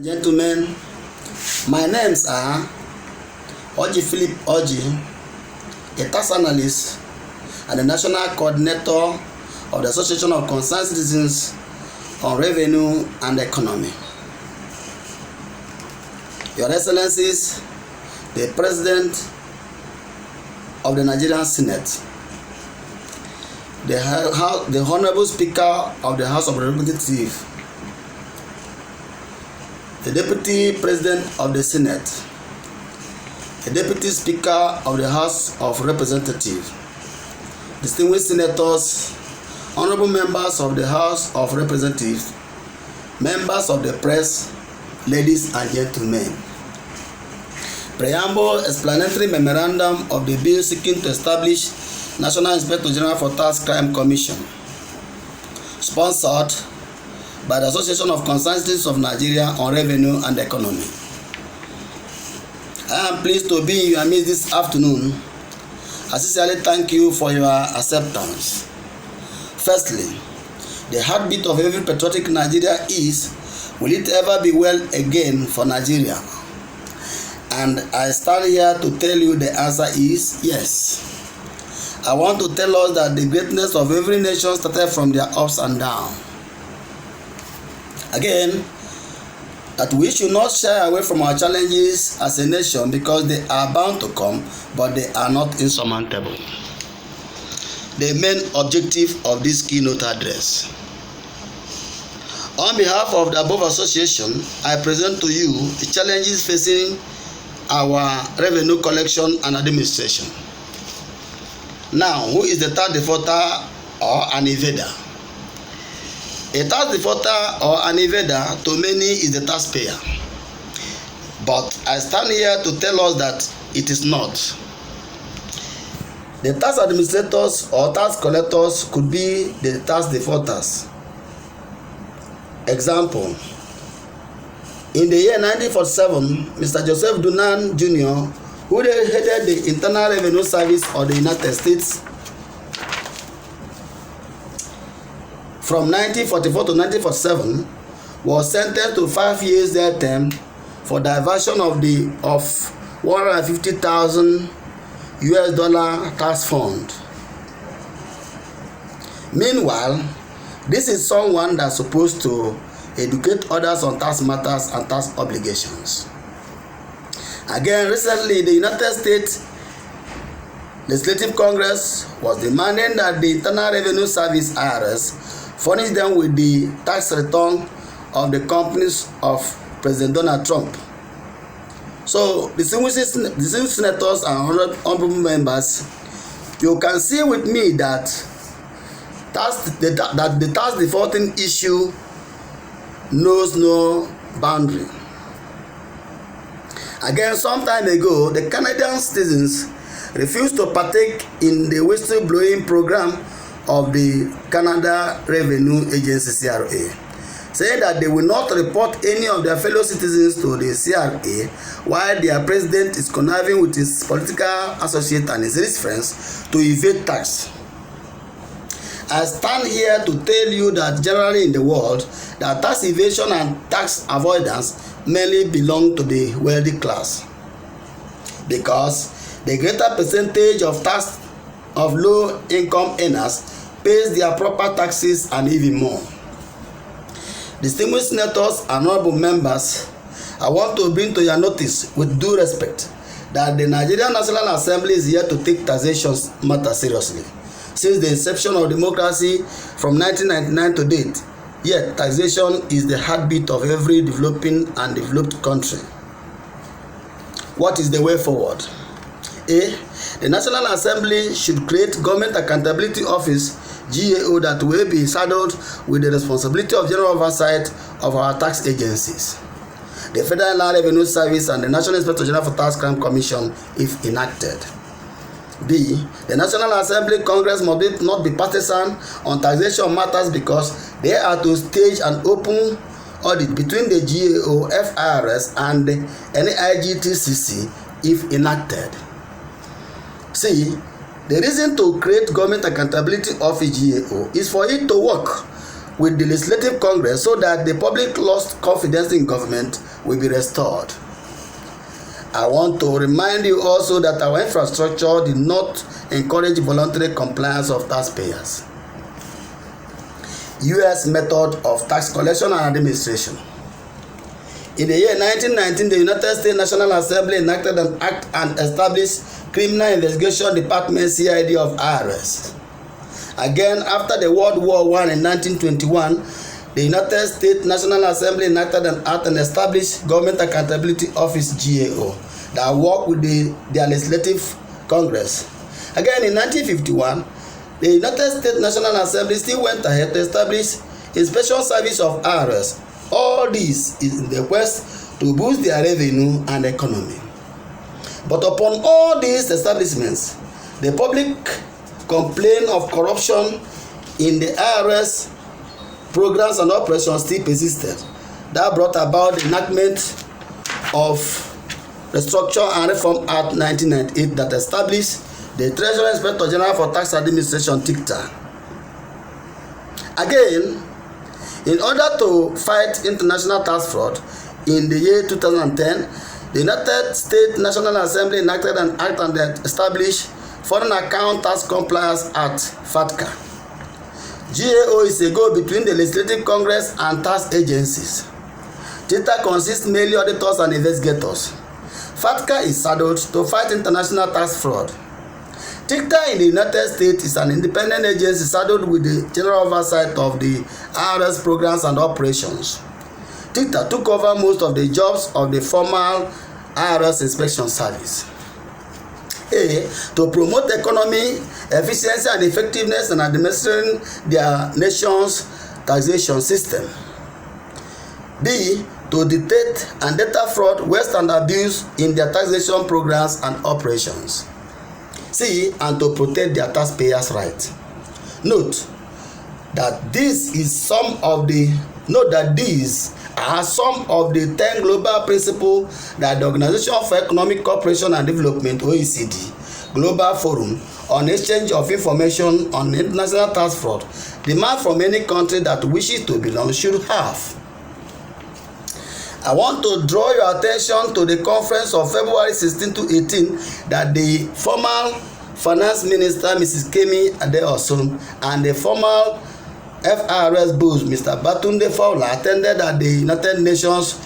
Gentlemen, my names are Oji Philip Oji, a tax analyst and the national coordinator of the Association of Concerned Citizens on Revenue and Economy. Your Excellencies, the President of the Nigerian Senate, the Honorable Speaker of the House of Representatives, the Deputy President of the Senate, the Deputy Speaker of the House of Representatives, distinguished senators, honorable members of the House of Representatives, members of the press, ladies and gentlemen. Preamble Explanatory Memorandum of the Bill seeking to establish National Inspector General for Tax Crime Commission, sponsored by the Association of Concerned Citizens of Nigeria on Revenue and Economy. I am pleased to be in your midst this afternoon. I sincerely thank you for your acceptance. Firstly, the heartbeat of every patriotic Nigeria is, will it ever be well again for Nigeria? And I stand here to tell you the answer is yes. I want to tell us that the greatness of every nation started from their ups and downs. Again, that we should not shy away from our challenges as a nation because they are bound to come, but they are not insurmountable. The main objective of this keynote address. On behalf of the above association, I present to you the challenges facing our revenue collection and administration. Now, who is the tax defaulter or an evader? A tax defaulter or an evader to many is the taxpayer, but I stand here to tell us that it is not. The tax administrators or tax collectors could be the tax defaulters. Example, in the year 1947, Mr. Joseph Dunan Jr., who headed the Internal Revenue Service of the United States from 1944 to 1947, was sentenced to 5 years jail term for diversion of $150,000 tax fund. Meanwhile, this is someone that's supposed to educate others on tax matters and tax obligations. Again, recently, the United States Legislative Congress was demanding that the Internal Revenue Service (IRS) furnish them with the tax return of the companies of President Donald Trump. So, distinguished senators and honorable members, you can see with me that the tax defaulting issue knows no boundary. Again, some time ago, the Canadian citizens refused to partake in the whistleblowing program of the Canada Revenue Agency (CRA), saying that they will not report any of their fellow citizens to the CRA while their president is conniving with his political associate and his rich friends to evade tax. I stand here to tell you that generally in the world, that tax evasion and tax avoidance mainly belong to the wealthy class, because the greater percentage of tax of low-income earners pays their proper taxes and even more. Distinguished senators and honorable members, I want to bring to your notice with due respect that the Nigerian National Assembly is here to take taxation matter seriously. Since the inception of democracy from 1999 to date, yet taxation is the heartbeat of every developing and developed country. What is the way forward? A. The National Assembly should create Government Accountability Office (GAO) that will be saddled with the responsibility of general oversight of our tax agencies, the Federal Revenue Service and the National Inspector General for Tax Crime Commission, if enacted. B. The National Assembly Congress must not be partisan on taxation matters because they are to stage an open audit between the GAO, FIRS, and any IGTCC if enacted. C. The reason to create Government Accountability Office (GAO) is for it to work with the Legislative Congress so that the public lost confidence in government will be restored. I want to remind you also that our infrastructure did not encourage voluntary compliance of taxpayers. U.S. method of tax collection and administration. In the year 1919, the United States National Assembly enacted an act and established Criminal Investigation Department (CID) of IRS. Again, after the World War I in 1921, the United States National Assembly enacted an act and established Government Accountability Office (GAO) that worked with their Legislative Congress. Again, in 1951, the United States National Assembly still went ahead to establish Inspection Service of IRS. All this is in the quest to boost their revenue and economy. But upon all these establishments, the public complaint of corruption in the IRS programs and operations still persisted. That brought about the enactment of the Structure and Reform Act 1998 that established the Treasury Inspector General for Tax Administration (TICTA). Again, in order to fight international tax fraud, in the year 2010, the United States National Assembly enacted an act and established Foreign Account Tax Compliance Act (FATCA). GAO is a go between the Legislative Congress and tax agencies. TICTA consists mainly of auditors and investigators. FATCA is saddled to fight international tax fraud. TICTA in the United States is an independent agency saddled with the general oversight of the IRS programs and operations. TICTA took over most of the jobs of the formal IRS inspection service. To promote economy, efficiency and effectiveness in administering their nation's taxation system. B. To detect and deter fraud, waste and abuse in their taxation programs and operations. C. And to protect their taxpayers' rights. Note that these are some of the 10 global principles that the Organization for Economic Cooperation and Development (OECD) Global Forum on Exchange of Information on International Tax Fraud demand from any country that wishes to belong should have. I want to draw your attention to the conference of February 16 to 18 that the former Finance Minister Mrs. Kemi Adeosun and the former FRS boss Mr. Batunde Fowler attended at the United Nations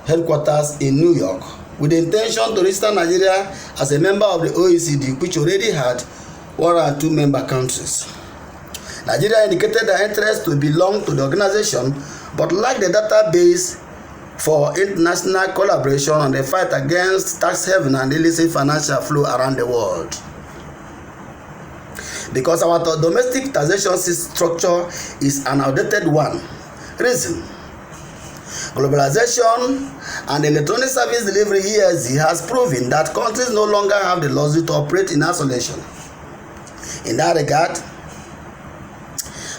headquarters in New York with the intention to register Nigeria as a member of the OECD, which already had 1 or 2 member countries. Nigeria indicated their interest to belong to the organization but lacked the database for international collaboration on the fight against tax haven and illicit financial flow around the world. Because our domestic taxation structure is an outdated one. Reason: globalization and electronic service delivery (ESG) has proven that countries no longer have the luxury to operate in isolation. In that regard,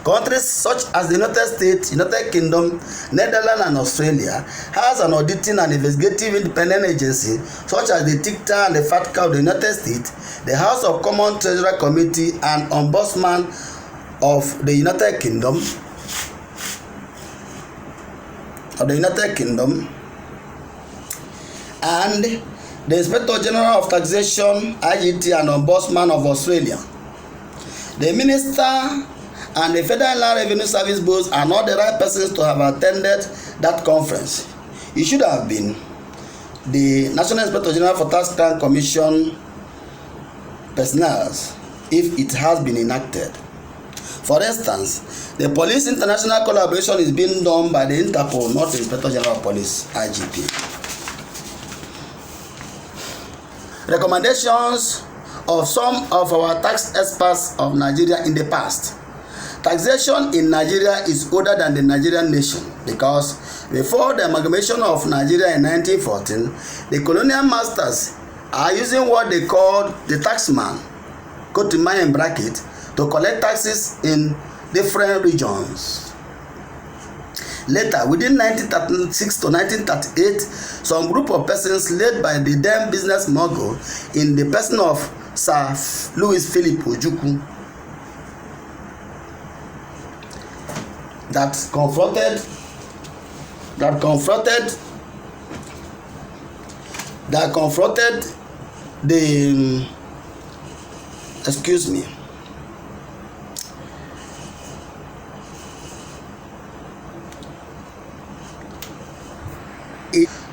countries such as the United States, United Kingdom, Netherlands and Australia has an auditing and investigative independent agency such as the TICTA and the FATCA of the United States, the House of Common Treasury Committee and Ombudsman of the United Kingdom, and the Inspector General of Taxation (IGT) and Ombudsman of Australia. The Minister and the Federal Inland Revenue Service boards are not the right persons to have attended that conference. It should have been the National Inspector General for Tax Crime Commission personnel if it has been enacted. For instance, the police international collaboration is being done by the Interpol, not the Inspector General of Police (IGP). Recommendations of some of our tax experts of Nigeria in the past. Taxation in Nigeria is older than the Nigerian nation because before the amalgamation of Nigeria in 1914, the colonial masters are using what they called the taxman, quote in bracket, to collect taxes in different regions. Later, within 1936 to 1938, some group of persons led by the then business mogul in the person of Sir Louis Philip Ojukwu that confronted the excuse me.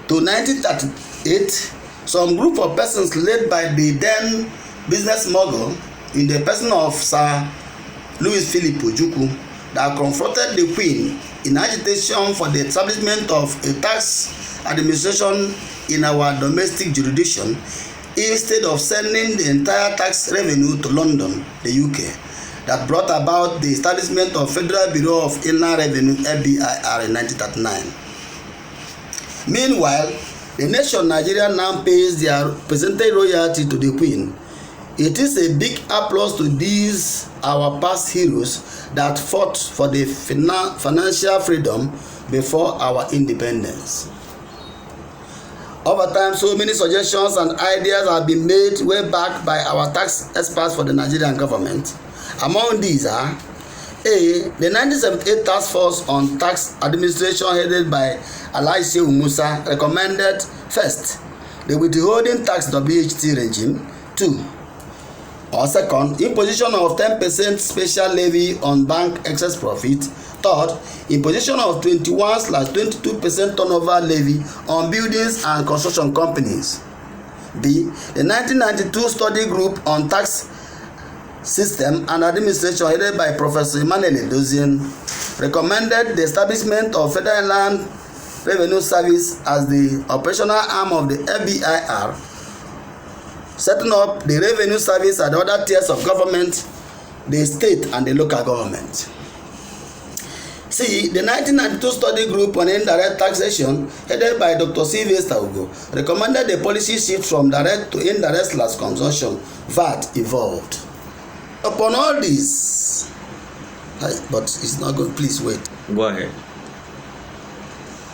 To 1938, some group of persons led by the then business mogul in the person of Sir Louis Philip Ojukwu that confronted the Queen in agitation for the establishment of a tax administration in our domestic jurisdiction instead of sending the entire tax revenue to London, the UK, that brought about the establishment of Federal Bureau of Inland Revenue (FBIR) in 1939. Meanwhile, the nation Nigeria now pays their percentage royalty to the Queen. It is a big applause to these our past heroes that fought for the financial freedom before our independence. Over time, so many suggestions and ideas have been made way back by our tax experts for the Nigerian government. Among these are the 1978 Task Force on Tax Administration headed by Alhaji Shehu Musa recommended first, the withholding tax WHT regime. Second, imposition of 10% special levy on bank excess profit. Third, imposition of 21/22% turnover levy on buildings and construction companies. B. The 1992 study group on tax system and administration headed by Professor Emmanuel Edozian recommended the establishment of Federal Inland Revenue Service as the operational arm of the FBIR, setting up the revenue service at the other tiers of government, the state and the local government. C. The 1992 study group on indirect taxation headed by Dr. Sylvester Ugo recommended the policy shift from direct to indirect consumption VAT evolved. Upon all this, but it's not good, please wait. Go ahead.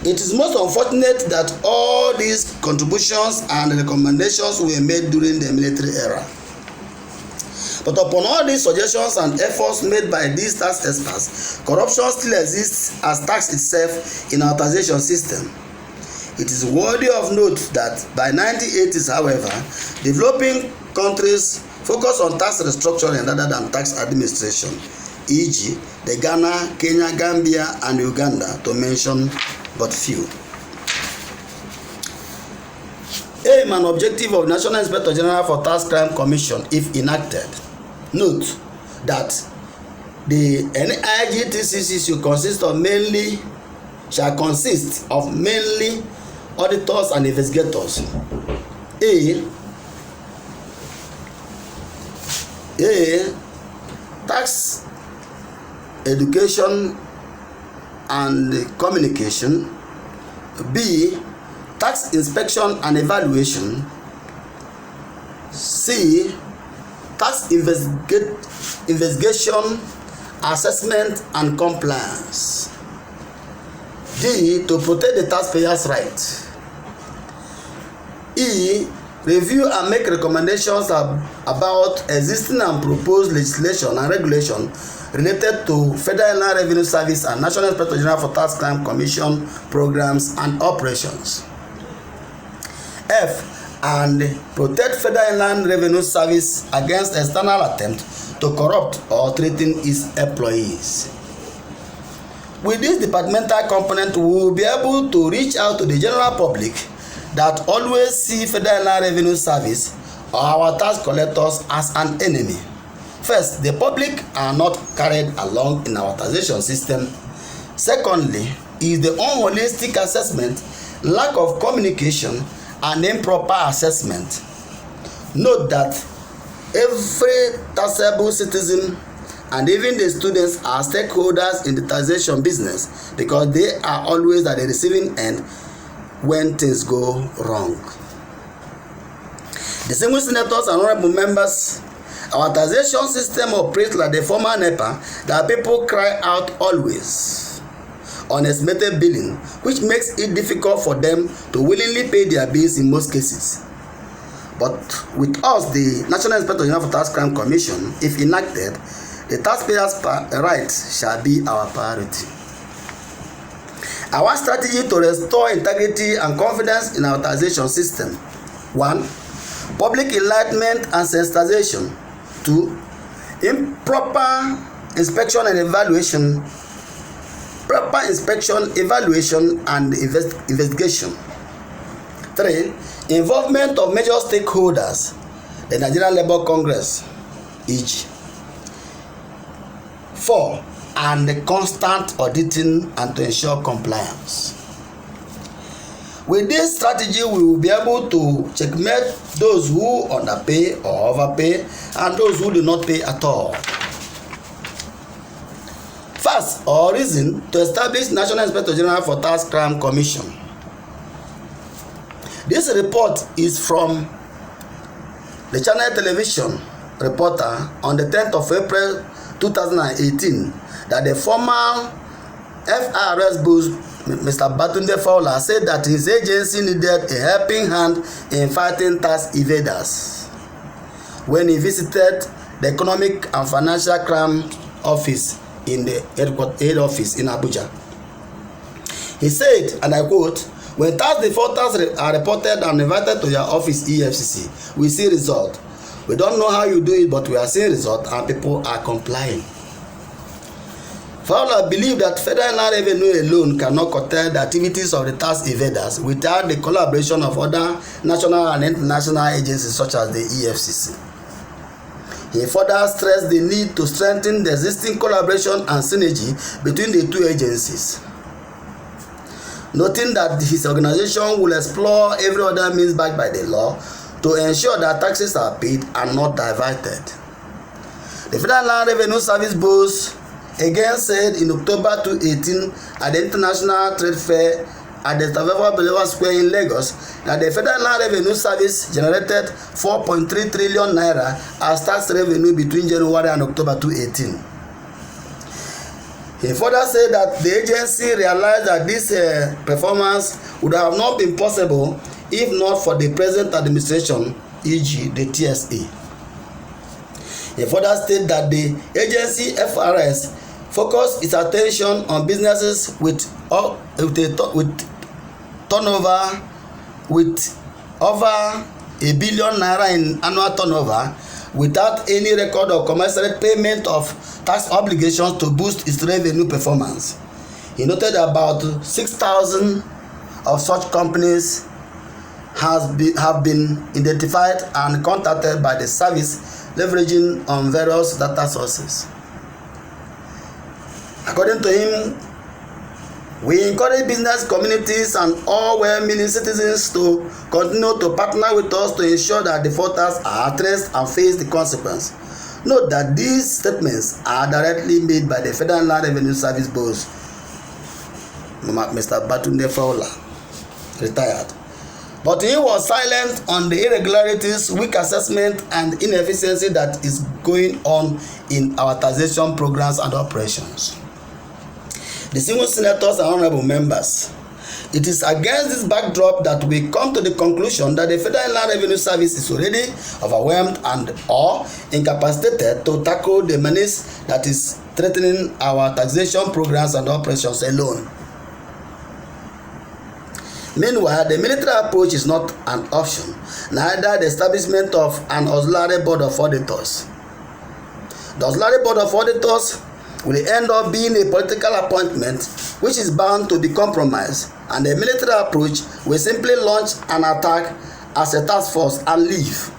It is most unfortunate that all these contributions and recommendations were made during the military era. But upon all these suggestions and efforts made by these tax experts, corruption still exists as tax itself in our taxation system. It is worthy of note that by 1980s, however, developing countries focus on tax restructuring rather than tax administration, e.g., the Ghana, Kenya, Gambia, and Uganda, to mention but few. Aim and objective of National Inspector General for Tax Crime Commission, if enacted. Note that the NIGTCC shall consist of mainly auditors and investigators. A. Tax education and communication. B. Tax inspection and evaluation. C. Tax investigation, assessment and compliance. D. To protect the taxpayers' rights. E. Review and make recommendations about existing and proposed legislation and regulation related to Federal Inland Revenue Service and National Inspector General for Tax Crime Commission programs and operations. F. And protect Federal Inland Revenue Service against external attempt to corrupt or threaten its employees. With this departmental component, we will be able to reach out to the general public that always see Federal Inland Revenue Service or our tax collectors as an enemy. First, the public are not carried along in our taxation system. Secondly, is the unholistic assessment, lack of communication, and improper assessment. Note that every taxable citizen and even the students are stakeholders in the taxation business because they are always at the receiving end when things go wrong. Distinguished senators and honorable members, our taxation system operates like the former NEPA that people cry out always on estimated billing, which makes it difficult for them to willingly pay their bills in most cases. But with us, the National Inspector General for Tax Crime Commission, if enacted, the taxpayers' rights shall be our priority. Our strategy to restore integrity and confidence in our taxation system. 1. Public enlightenment and sensitization. 2. Improper inspection and evaluation. Proper inspection, evaluation, and investigation. 3. Involvement of major stakeholders, the Nigerian Labour Congress, e.g. 4. And the constant auditing and to ensure compliance. With this strategy, we will be able to checkmate those who underpay or overpay and those who do not pay at all. First, or reason to establish National Inspector General for Tax Crime Commission. This report is from the Channel Television reporter on the 10th of April 2018 that the former FRS boss, Mr. Batunde Fowler, said that his agency needed a helping hand in fighting tax evaders when he visited the Economic and Financial Crime Office in the head office in Abuja. He said, and I quote, "When tax defaulters are reported and invited to your office EFCC, we see result. We don't know how you do it, but we are seeing result and people are complying." Fowler believed that federal revenue alone cannot curtail the activities of the tax evaders without the collaboration of other national and international agencies such as the EFCC. He further stressed the need to strengthen the existing collaboration and synergy between the two agencies, noting that his organization will explore every other means backed by the law to ensure that taxes are paid and not diverted. The Federal Revenue Service boss again said in October 2018 at the International Trade Fair at the Staveva Balewa Square in Lagos that the Federal Revenue Service generated 4.3 trillion naira as tax revenue between January and October 2018. He further said that the agency realized that this performance would have not been possible if not for the present administration, e.g. the TSA. He further stated that the agency FRS focused its attention on businesses with turnover with over $1 billion naira in annual turnover without any record of commensurate payment of tax obligations to boost its revenue performance. He noted about 6,000 of such companies have been identified and contacted by the service leveraging on various data sources. According to him, we encourage business communities and all well-meaning citizens to continue to partner with us to ensure that defaulters are addressed and face the consequence. Note that these statements are directly made by the Federal Revenue Service boss, Mr. Batunde Fowler, retired. But he was silent on the irregularities, weak assessment, and inefficiency that is going on in our taxation programs and operations. Distinguished senators and honorable members, it is against this backdrop that we come to the conclusion that the Federal Revenue Service is already overwhelmed and or incapacitated to tackle the menace that is threatening our taxation programs and operations alone. Meanwhile, the military approach is not an option, neither the establishment of an auxiliary board of auditors. The auxiliary board of auditors will end up being a political appointment which is bound to be compromised, and the military approach will simply launch an attack as a task force and leave.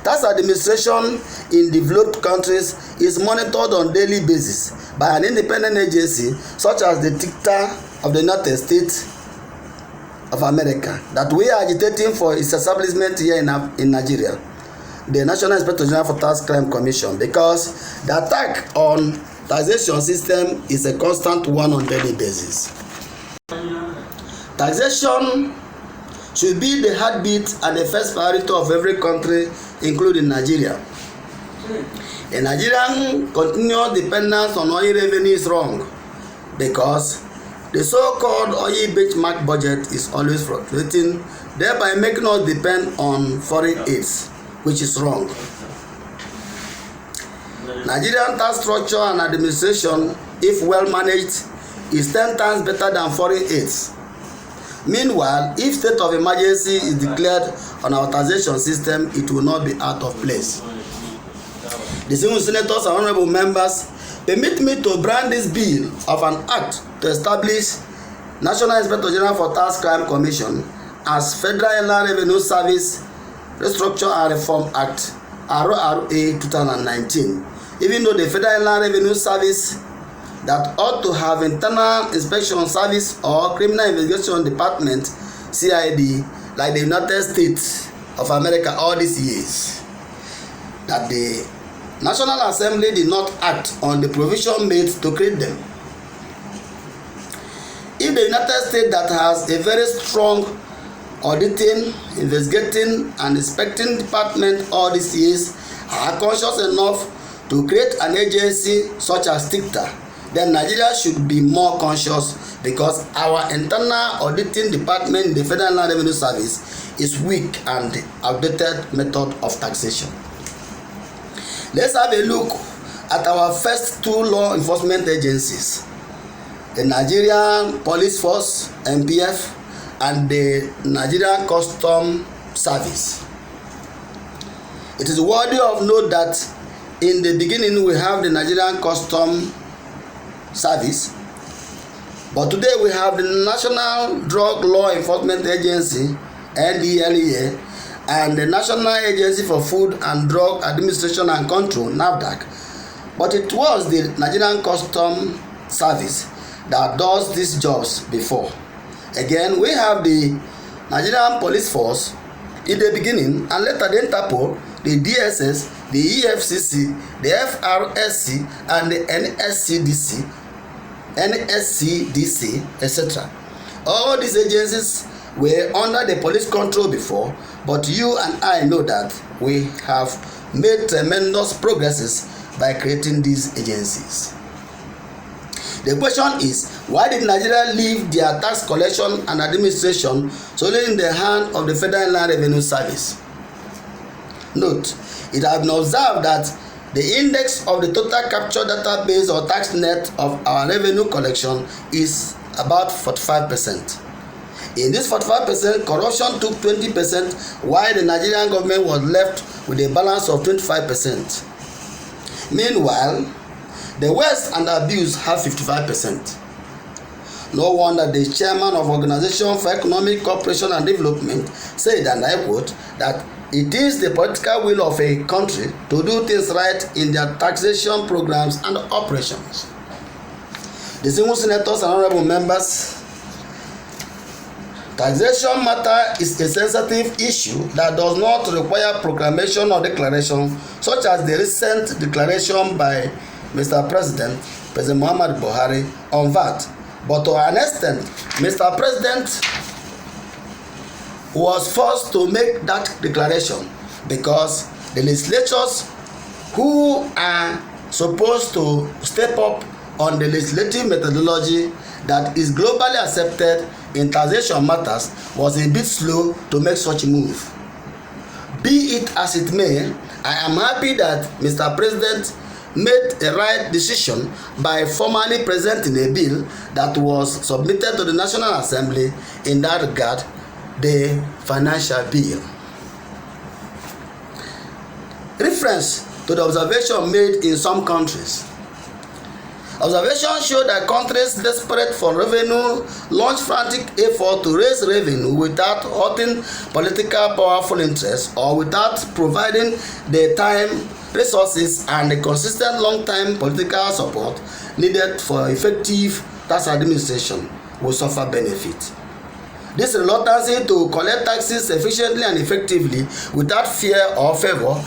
Tax administration in developed countries is monitored on a daily basis by an independent agency such as the TICTA of the United States of America that we are agitating for its establishment here in Nigeria, the National Inspector General for Tax Crime Commission, because the attack on taxation system is a constant one on daily basis. Taxation should be the heartbeat and the first priority of every country, including Nigeria. A Nigerian continuous dependence on oil revenue is wrong because the so-called oil benchmark budget is always fluctuating, thereby making us depend on foreign aids, which is wrong. Nigerian tax structure and administration, if well managed, is 10 times better than foreign aids. Meanwhile, if state of emergency is declared on our taxation system, it will not be out of place. Distinguished senators and honorable members, permit me to brand this bill of an act to establish National Inspector General for Tax Crime Commission as Federal Inland Revenue Service Restructure and Reform Act RRA 2019. Even though the Federal Inland Revenue Service that ought to have Internal Inspection Service or Criminal Investigation Department CID like the United States of America all these years, that the National Assembly did not act on the provision made to create them. If the United States that has a very strong auditing, investigating and inspecting department all these years are conscious enough to create an agency such as TICTA, then Nigeria should be more conscious, because our internal auditing department in the Federal Inland Revenue Service is weak and outdated method of taxation. Let's have a look at our first two law enforcement agencies, the Nigerian Police Force (NPF) and the Nigerian Custom Service. It is worthy of note that in the beginning we have the Nigerian Custom Service, but today we have the National Drug Law Enforcement Agency (NDLEA) and the National Agency for Food and Drug Administration and Control (NAFDAC). But it was the Nigerian Custom Service that does these jobs before. Again, we have the Nigerian Police Force in the beginning, and later the Interpol, the DSS, the EFCC, the FRSC, and the NSCDC, etc. All these agencies were under the police control before, but you and I know that we have made tremendous progresses by creating these agencies. The question is, why did Nigeria leave their tax collection and administration solely in the hand of the Federal Inland Revenue Service? Note, it has been observed that the index of the total capture database or tax net of our revenue collection is about 45%. In this 45%, corruption took 20%, while the Nigerian government was left with a balance of 25%. Meanwhile, the West and abuse have 55%. No wonder the chairman of Organization for Economic Cooperation and Development said, and I quote, that it is the political will of a country to do things right in their taxation programs and operations. Distinguished senators and honorable members, taxation matter is a sensitive issue that does not require proclamation or declaration, such as the recent declaration by Mr. President Muhammad Buhari on VAT. But to an extent, Mr. President was forced to make that declaration because the legislators who are supposed to step up on the legislative methodology that is globally accepted in taxation matters was a bit slow to make such a move. Be it as it may, I am happy that Mr. President made a right decision by formally presenting a bill that was submitted to the National Assembly, in that regard, the financial bill. Reference to the observation made in some countries. Observations show that countries desperate for revenue launch frantic effort to raise revenue without hurting political powerful interests or without providing the time, resources, and the consistent long-term political support needed for effective tax administration will suffer benefit. This reluctance to collect taxes efficiently and effectively without fear or favor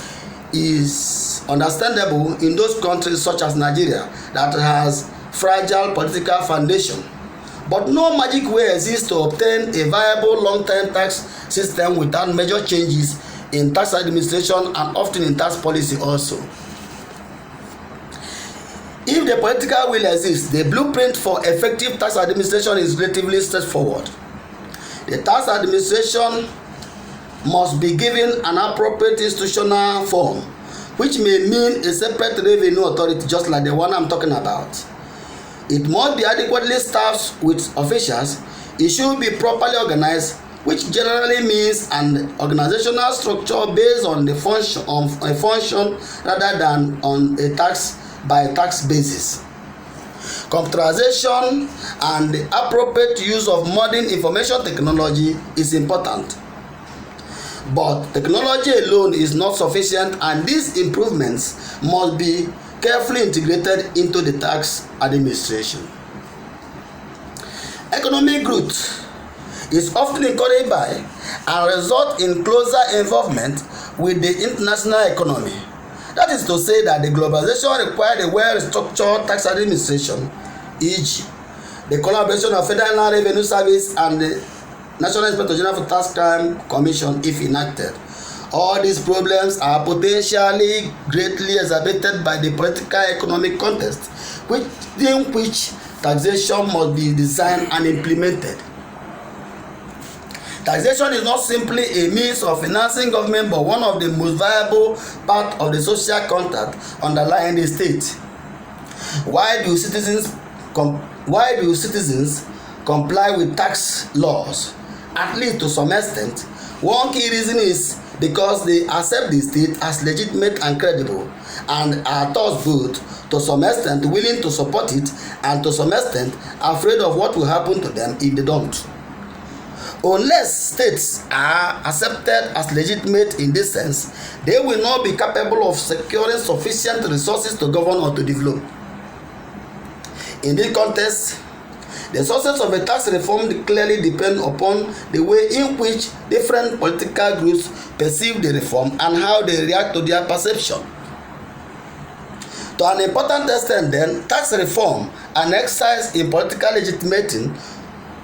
is understandable in those countries such as Nigeria that has fragile political foundation. But no magic way exists to obtain a viable long-term tax system without major changes in tax administration and often in tax policy also. If the political will exists, the blueprint for effective tax administration is relatively straightforward. The tax administration must be given an appropriate institutional form, which may mean a separate revenue authority just like the one I'm talking about. It must be adequately staffed with officials. It should be properly organized, which generally means an organizational structure based on the function rather than on a tax by tax basis. Computerization and the appropriate use of modern information technology is important. But technology alone is not sufficient, and these improvements must be carefully integrated into the tax administration. Economic growth is often encouraged by and results in closer involvement with the international economy. That is to say that the globalization required a well-structured tax administration, e.g., the collaboration of Federal Inland Revenue Service and the National Inspector General for Tax Crime Commission, if enacted. All these problems are potentially greatly exacerbated by the political economic context within which taxation must be designed and implemented. Taxation is not simply a means of financing government, but one of the most viable parts of the social contract underlying the state. Why do citizens comply with tax laws? At least to some extent. One key reason is because they accept the state as legitimate and credible, and are thus both to some extent willing to support it and to some extent afraid of what will happen to them if they don't. Unless states are accepted as legitimate in this sense, they will not be capable of securing sufficient resources to govern or to develop. In this context, the success of a tax reform clearly depends upon the way in which different political groups perceive the reform and how they react to their perception. To an important extent then, tax reform and exercise in political legitimating,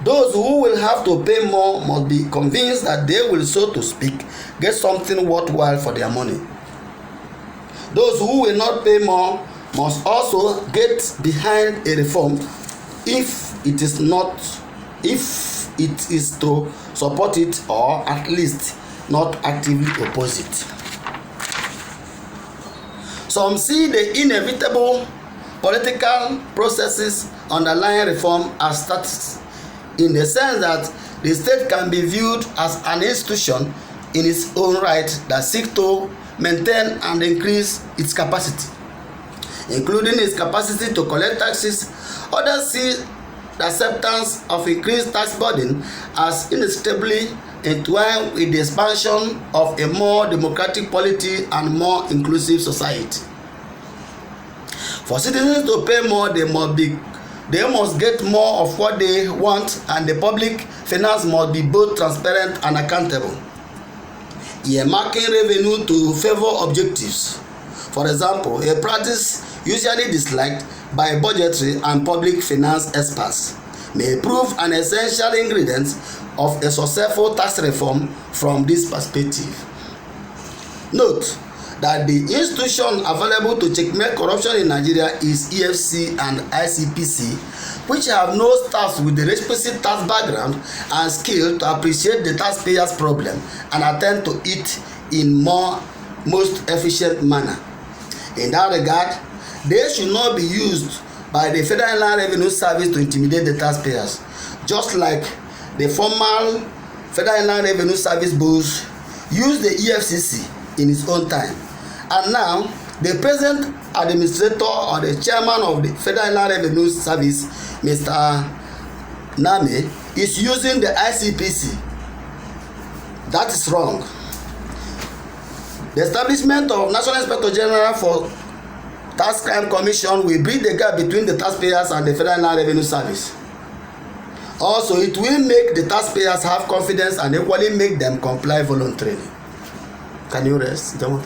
those who will have to pay more must be convinced that they will, so to speak, get something worthwhile for their money. Those who will not pay more must also get behind a reform if it is to support it, or at least not actively oppose it. Some see the inevitable political processes underlying reform as status, in the sense that the state can be viewed as an institution in its own right that seeks to maintain and increase its capacity, including its capacity to collect taxes. Others see the acceptance of increased tax burden as inextricably entwined with the expansion of a more democratic polity and more inclusive society. For citizens to pay more, they must get more of what they want, and the public finance must be both transparent and accountable. Earmarking revenue to favor objectives, for example, a practice usually disliked by budgetary and public finance experts, may prove an essential ingredient of a successful tax reform from this perspective. Note that the institution available to checkmate corruption in Nigeria is EFCC and ICPC, which have no staff with the requisite tax background and skill to appreciate the taxpayers' problem and attend to it in most efficient manner. In that regard, they should not be used by the Federal Inland Revenue Service to intimidate the taxpayers, just like the former Federal Inland Revenue Service boss used the EFCC in its own time. And now, the present administrator or the chairman of the Federal Inland Revenue Service, Mr. Name, is using the ICPC. That is wrong. The establishment of National Inspector General for Tax Crime Commission will bridge the gap between the taxpayers and the Federal Inland Revenue Service. Also, it will make the taxpayers have confidence and equally make them comply voluntarily. Can you rest, John?